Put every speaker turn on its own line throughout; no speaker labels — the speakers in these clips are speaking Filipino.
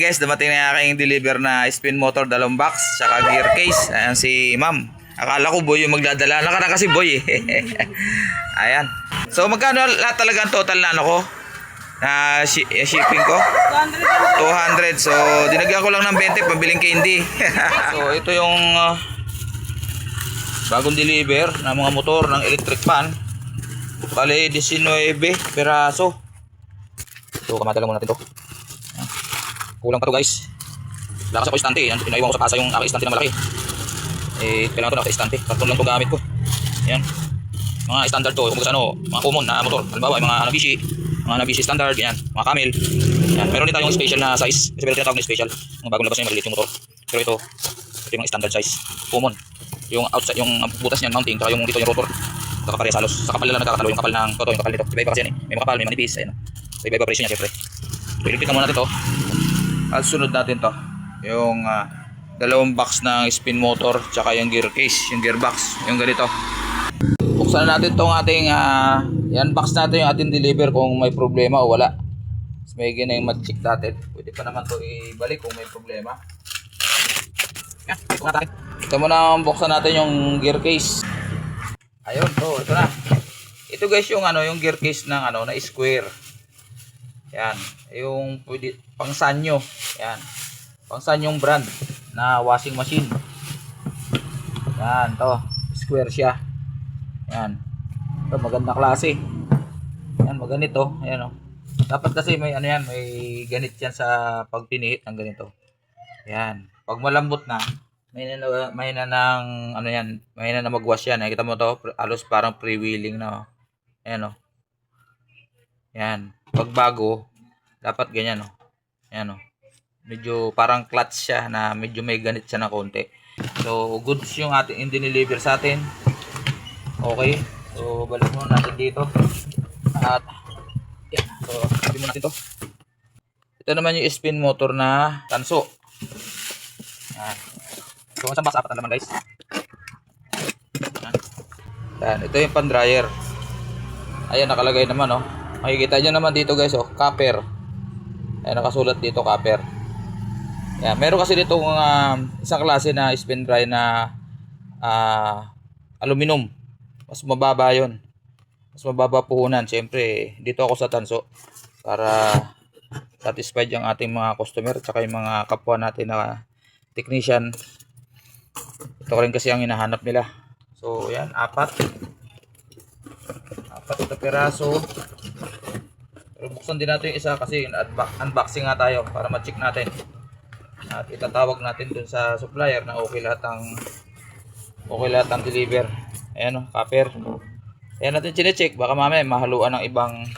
guys, dumating na aking deliver na spin motor, dalawang box, saka gear case. Ayan si ma'am. Akala ko boy yung magdadala. Nakaraan kasi boy eh. Ayan. So magkano lahat talaga ang total na ano ko? Na shipping ko? 200. So dinagyan ko lang ng 20 pabiling candy. So ito yung bagong deliver na mga motor ng electric fan. Bale 19 peraso. So kamadala muna natin to. Kulang pa to guys. Wala kasi ako istante. Pinaiwan ko sa kasa yung aking istante na malaki. Eh kailangan to na istante. Karton lang to gamit ko. Ayan. Mga standard to. Kung ano, mga common na motor. Halimbawa mga Nabishi standard. Yan. Mga Camel. Yan. Meron din tayong special na size. Kasi meron tinatawag na special. Mga bagong labas na yung maliliit yung motor. Pero ito yung standard size. Common. Yung outside, yung butas niyan mounting. Saka yung dito yung rotor. Kakaparehas halos. Sa kapal lang nagkakatalo yung kapal ng toto. Yung kapal nito. Iba-iba kasi yan eh. May makapal, may manipis. Ayan. So iba-iba presyo niya syempre. So ilipit na muna natin to. At sunod natin to yung dalawang box ng spin motor tsaka yung gear case, yung gearbox, yung ganito. Buksan natin tong ating yan box natin yung ating deliver kung may problema o wala. So, may ganyan yung mag-check natin. Pwede pa naman to ibalik kung may problema. Yan, ito muna buksan natin yung gear case. Ayun, so ito na. Ito guys yung yung gear case ng na square. Yan, yung pwede pang Sanyo. Yan. Pang Sanyong brand na washing machine. Yan, to. Square siya. Yan. Ito maganda klase. Yan, maganito. Ayan oh. Dapat kasi may yan, may ganit yan sa pagpinihit ng ganito. Yan. Pag malambot na, may na ng yan, may na mag-wash yan. Nakita mo to, halos parang pre-wheeling na. Oh. Ayan oh. Yan. Pag bago, dapat ganyan oh. Ayan oh. Medyo parang clutch siya na medyo may ganit siya na konti. So, goods yung ating in-deliver sa atin. Okay. So, balik muna natin dito. At, yan. So, sabi muna natin to. Ito naman yung spin motor na tanso. Yan. So, isang box, apat na naman guys. Yan. Ito yung pan-dryer. Ayan, nakalagay naman oh. Makikita nyo naman dito guys oh, copper. Ayan, nakasulat dito copper. Ayan, meron kasi dito isang klase na spin dryer na aluminum. Mas mababa yun. Mas mababa puhunan. Siyempre, dito ako sa tanso para satisfied yung ating mga customer tsaka yung mga kapwa natin na technician. Ito rin kasi ang hinahanap nila. So, ayan, apat ito peraso. Pero buksan din natin yung isa kasi unboxing nga tayo para ma-check natin. At itatawag natin dun sa supplier na okay lahat ang deliver. Ayan o, copper. Ayan natin chine-check. Baka mamaya mahaluan ng ibang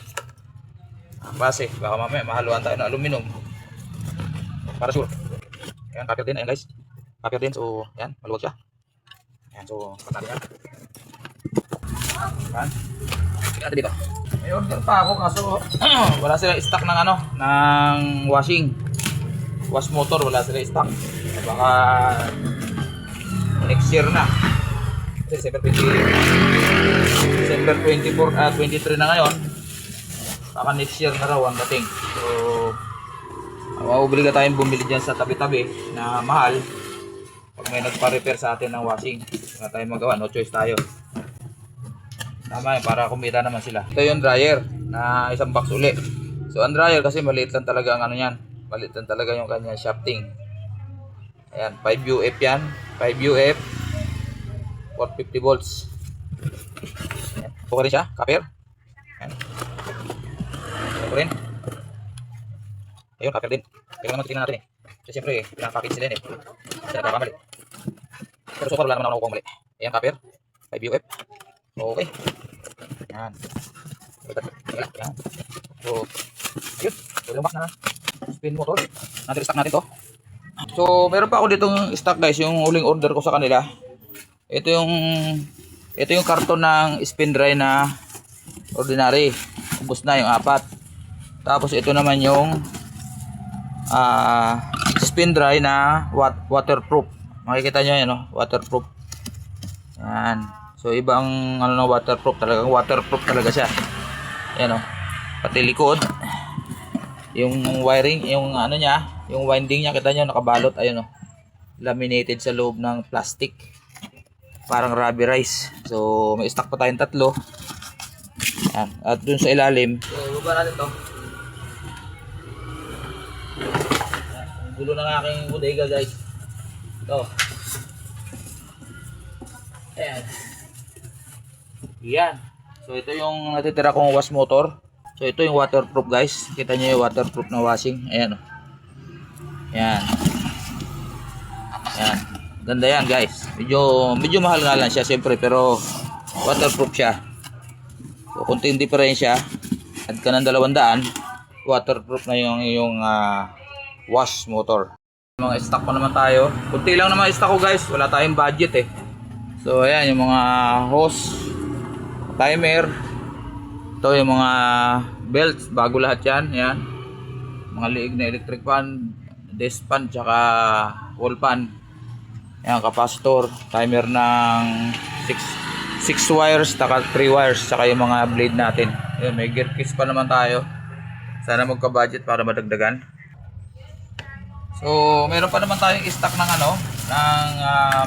base. Baka mamaya mahaluan tayo ng aluminum. Para sure. Ayan, copper din. Ayan guys. Copper din. So, ayan. Maluwag siya. Ayan, so, patatin yan. Ayan. Check natin dito. May order pa ako kaso wala sila stock ng ng wash motor, wala sila stock. Baka next year na. Kasi December 24 23 na ngayon. Baka next year na raw ang dating. So mauobliga tayong bumili diyan sa tabi-tabi na mahal. Pag may nagpa-repair sa atin ng washing, wala tayong magawa, no choice tayo. Tama yun, para kumita naman sila. Ito yung dryer na isang box uli. So ang dryer kasi maliit lang talaga ang yan. Maliit lang talaga yung kanya shafting. Ayan, 5 UF yan. 5 UF 450 volts. Ayan. Okay rin siya, copper. Ayan. Okay rin. Ayun, copper din. Kaya naman titignan natin eh. Kasi siyempre, pinapackage sila yun eh. Kasi nagkakamali. Pero so far wala naman ako nakukuha mali. Ayan, copper. 5 UF. Okay. Yan. Yan. So, yun. So, yung box na spin motor. Stock natin to. So, meron pa ako ditong stock guys. Yung huling order ko sa kanila. Ito yung karton ng spin dry na ordinary. Ubus na yung apat. Tapos ito naman yung spin dry na waterproof. Makikita nyo yan, waterproof. Yan. So ibang waterproof talaga siya. Ayan pati likod. Yung wiring, yung ano niya, yung winding niya, kita nyo nakabalot, ayun oh. Laminated sa loob ng plastic. Parang rubberized. So, may stock pa tayong tatlo. Yan. At dun sa ilalim, so, baba natin to. Yan. Ang gulo ng aking bodega, guys. Ito. Ayan. Yan. So, ito yung natitira kong wash motor. So, ito yung waterproof, guys. Kita nyo yung waterproof na washing. Ayan. Yan. Yan. Ganda yan, guys. Medyo mahal nga lang siya, siyempre. Pero, waterproof siya. So, kunting diferensya. Add ka ng 200. Waterproof na yung wash motor. Mga stock pa naman tayo. Kunti lang naman stock ko, guys. Wala tayong budget eh. So, ayan. Yung mga hose. Timer. Ito yung mga belts, bago lahat yan. Yan. Mga liig na electric fan, desk fan, tsaka wall fan. Yan, capacitor, timer ng 6 wires, tsaka 3 wires, tsaka yung mga blade natin. Yan, may gear case pa naman tayo. Sana magka-budget para madagdagan. So, meron pa naman tayong stock ng ng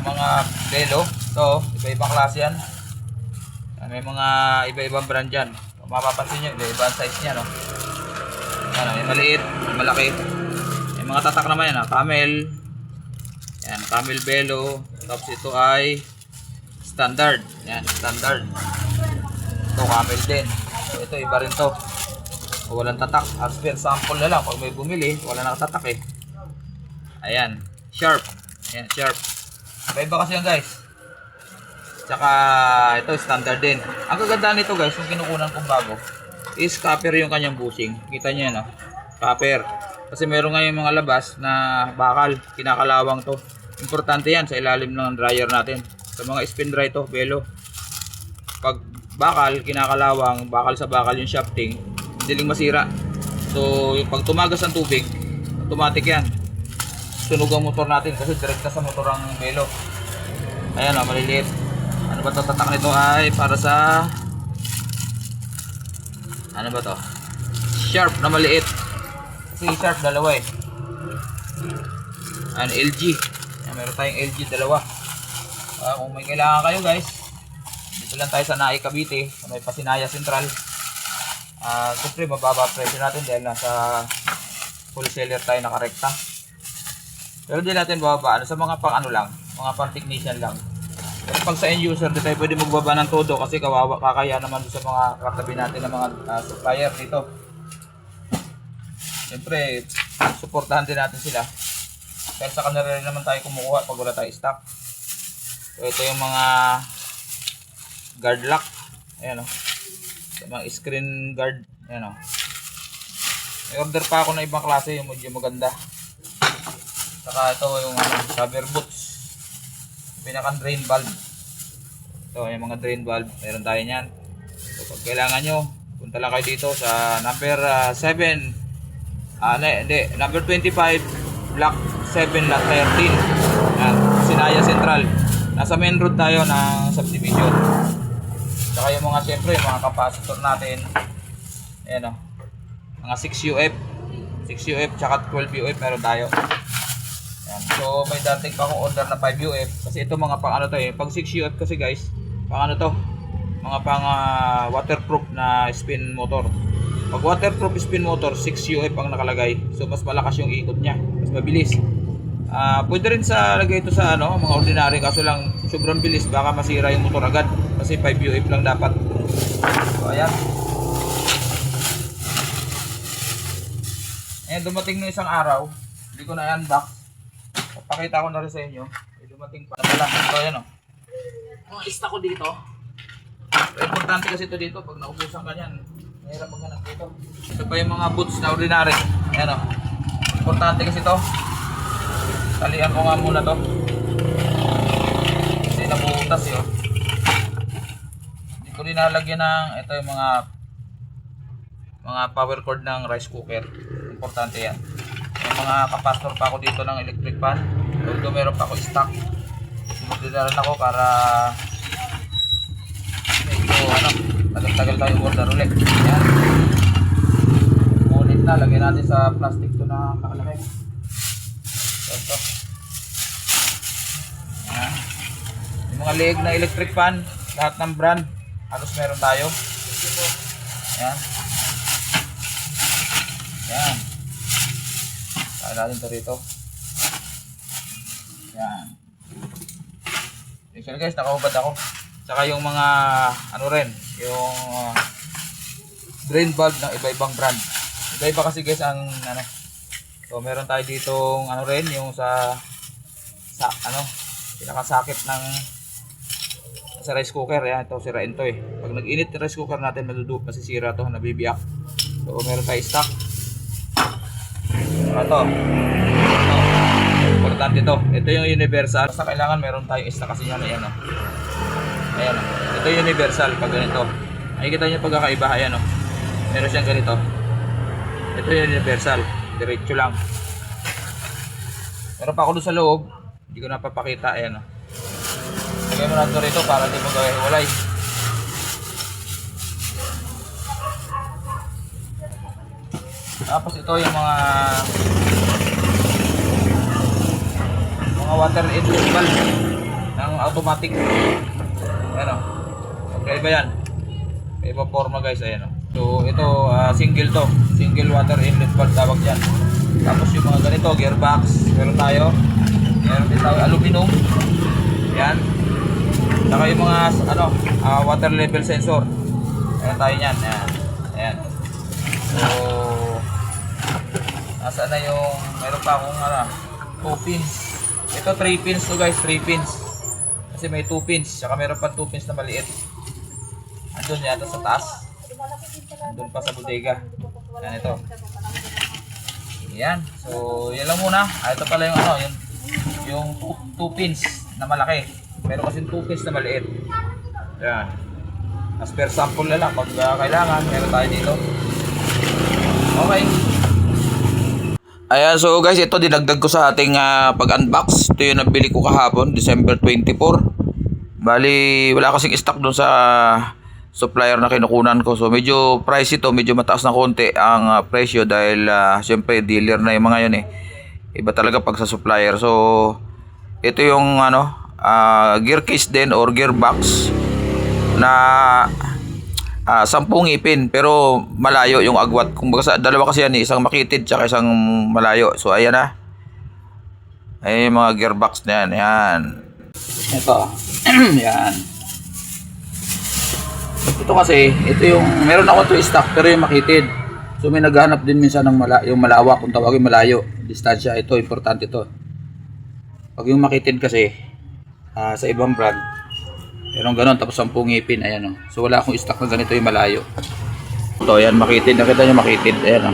mga belo. So, iba-ibang klase yan. May mga iba-ibang brand dyan. Mapapansin nyo, iba-ibang size niya, no? Ano, may maliit, may malaki. May mga tatak naman yan, Camel. Yan, Camel Belo. Tapos ito ay standard. Yan, standard. Ito, Camel din. Ito, iba rin to. Walang tatak. As per sample na lang. Pag may bumili, wala nakatatak eh. Ayan, Sharp. Ayan, Sharp. Iba-iba kasi yan, guys. Tsaka ito standard din. Ang kagandaan nito, guys, yung kinukunan kong bago is copper yung kanyang bushing. Kita niyo yan, copper. Kasi meron nga yung mga labas na bakal, kinakalawang to. Importante yan sa ilalim ng dryer natin. Sa mga spin dry to, belo. Pag bakal, kinakalawang, bakal sa bakal yung shafting, hindi masira. So, yung pag tumagas ang tubig, automatic yan. Sunog ang motor natin kasi direkta sa motor ang belo. Ayan maliliit. Ano ba ito? Tatak nito ay para sa ano ba to? Sharp na maliit. Kasi Sharp dalawa eh. Ano, LG. Meron tayong LG dalawa. Kung may kailangan kayo, guys, dito lang tayo sa Naik, Cavite, sa may Pasinaya Central. Siyempre mababa presyo natin dahil nasa wholesaler tayo nakarekta. Pero di natin bababa sa mga pang lang, mga pang technician lang. Pero pag sa end user, di tayo pwede magbaba ng todo kasi kawawa, kakaya naman sa mga katabi natin ng mga supplier dito. Siyempre, suportahan din natin sila. Pero sa kanila rin naman tayo kumukuha pag wala tayo stock. So, ito yung mga guard lock. Ayan sa mga screen guard. Ayan may order pa ako na ibang klase, yung medyo maganda. Saka ito yung rubber boots. Pinakang drain valve. Ito yung mga drain valve, meron tayo niyan. So pag kailangan nyo, punta lang kayo dito sa number 7 number 25 block 7 lot 13. Yan, Sinaya Central. Nasa main road tayo ng subdivision. Saka yung mga siyempre, yung mga capacitor natin. Ayan mga 6UF 6UF tsaka 12UF meron tayo. Yan. So may dating pa akong order na 5UF kasi ito mga pang to pag 6UF kasi guys, pang to mga pang waterproof na spin motor. Pag waterproof spin motor 6UF ang nakalagay, so mas malakas yung ikot niya, mas mabilis. Pwede rin sa lagay ito sa mga ordinary, kaso lang sobrang bilis, baka masira yung motor agad kasi 5UF lang dapat. So ayan. Dumating na isang araw, hindi ko na i-unbox. Pakita ko na rin sa inyo. Dumating pa pala. So ayan mga ista ko dito. Importante kasi ito dito, pag naubusan ka yan, mahirap maghanap dito. Ito pa yung mga boots na ordinary. Ayan importante kasi ito. Talian ko nga muna to. Kasi nabutas yun. Hindi ko rin nalagyan ng ito yung mga power cord ng rice cooker. Importante yan. May mga capacitor pa ako dito ng electric fan. Although meron pa ako stock. Magdadalan ako para medyo tagal-tagal tayo order ulit. Yan. Ngunit na, lagyan natin sa plastic to na kakalaki. Ito. Ayan. Yung mga leeg na electric fan, lahat ng brand, halos meron tayo. Ayan. Ayan. Kaya natin ito rito. Ayan. Actually guys, nakahubad ako. Saka yung mga, ano rin, yung drain valve ng iba-ibang brand. Iba-iba kasi guys ang, ano. So meron tayo ditong, ano rin, yung sa pinakasakit ng sa rice cooker. Yan, ito sirain to eh. Pag nag-init yung rice cooker natin, masisira to, nabibiyak. So meron tayo stock. Ito, importante to. Ito yung universal. Basta kailangan meron tayong stock kasi yan. Ayan o. Ayan o. Ito yung universal pag ganito. Nakikita nyo pagkakaiba. Ayan o. Meron siyang ganito. Ito yung universal. Diretso lang. Meron pa ako doon sa loob. Hindi ko napapakita. Ayan o. Lagay mo natin rito para hindi mo gawin walay. Tapos ito yung mga water inlet valve ng automatic. Ayan o. Okay ba yan? Iba forma guys. Ayan o. So ito single to. Single water inlet valve tawag yan. Tapos yung mga ganito gearbox. Meron tayo. Meron din tayo aluminum. Yan. Saka yung mga water level sensor. Meron tayo yan. Ayan. Ayan. So nasaan na yung meron pa akong 2 pins. Ito 3 pins to guys, 3 pins. Kasi may 2 pins, saka meron pa 2 pins na maliit. Andun yata sa taas. Andun pa sa bodega. Yan ito. Yan. So, yan lang muna. Ito pala yung yung 2 pins na malaki. Meron kasi 2 pins na maliit. Yan. As per sample na lang pag kailangan, meron tayo dito. Okay. Ayan, so guys, ito dinagdag ko sa ating pag-unbox. Ito yung nabili ko kahapon, December 24. Bali, wala kasing stock doon sa supplier na kinukunan ko. So medyo pricey to, medyo mataas na konti ang presyo dahil syempre dealer na yung mga yun eh. Iba talaga pag sa supplier. So ito yung gear case din or gearbox na 10 ngipin pero malayo yung agwat. Kung baga dalawa kasi yan, isang makitid tsaka isang malayo. So ayan na. Ay mga gearbox na yan. Ayan. Ito. Yan. Ito kasi, ito yung meron ako to stock pero yung makitid. So may naghahanap din minsan ng yung malawak, kung tawagin malayo. Distansya, ito importante to. Pag yung makitid kasi sa ibang brand meron ganon, tapos 10 ngipin, ayan o. So wala akong stock na ganito yung malayo. Ito, ayan, makitid. Nakita nyo makitid, ayan o.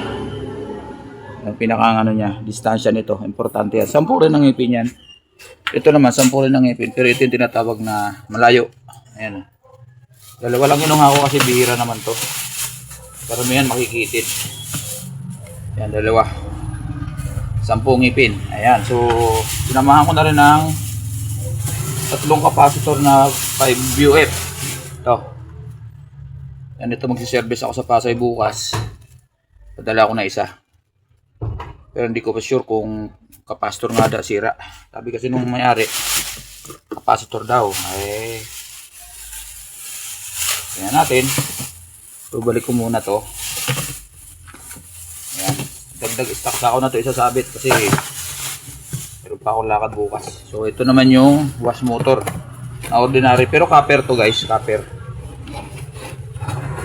Yung pinakang niya, distansya nito, importante yan. 10 rin ang ngipin yan. Ito naman, 10 rin ang ngipin, pero ito yung tinatawag na malayo. Ayan o. Dalawa lang inuha ko kasi bihira naman to. Karamihan makikitid. Ayan, dalawa. 10 ngipin. Ayan, so sinamahan ko na rin ng 3 capacitor na 5 UF. Ito. Yan, ito magsiservice ako sa Pasay bukas. Padala ko na isa. Pero hindi ko pa sure kung capacitor nga da sira. Sabi kasi nung mayari, capacitor daw. Ay, tingnan natin. So, balik ko muna to. Ayan. Dagdag stock sa ako na to isasabit kasi meron pa akong lakad bukas. So ito naman yung wash motor na ordinary pero copper to guys, copper.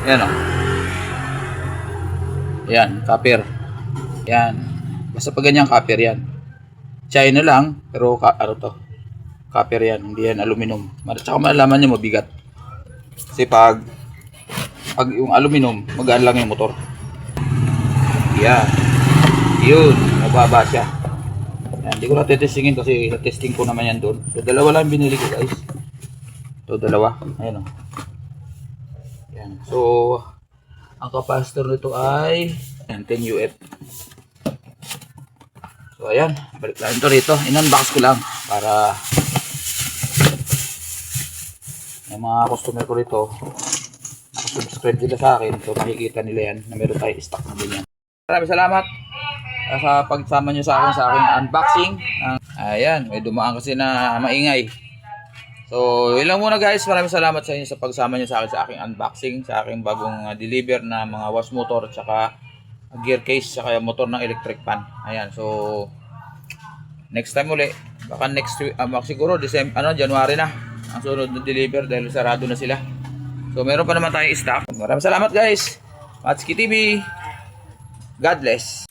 Ayan o. Ayan, copper. Ayan. Basta pag ganyan copper yan. China lang pero to? Copper yan, hindi yan aluminum. Tsaka malalaman nyo mabigat. Kasi pag yung aluminum, magaan lang yung motor. Yan. Yun, mababa siya. Hindi ko na tetestingin kasi testing ko naman yan doon. So dalawa lang binili ko guys. So dalawa. Ayan o. Ayan. So ang capacitor nito ay 10 UF. So ayan. Balik lang ito rito. In-unbox ko lang para yung mga customer ko rito nakasubscribe sila sa akin. So makikita nila yan na meron tayo stock na din yan. Maraming salamat sa pagsama nyo sa aking unboxing. Ayan, may dumaan kasi na maingay. So, yun lang muna guys. Maraming salamat sa inyo sa pagsama nyo sa aking unboxing, sa aking bagong deliver na mga wash motor, tsaka gear case, tsaka motor ng electric pan. Ayan, so next time uli, baka next week, siguro December, January na ang sunod na deliver dahil sarado na sila. So, meron pa naman tayong stock. Maraming salamat guys. Matsuki TV. God bless.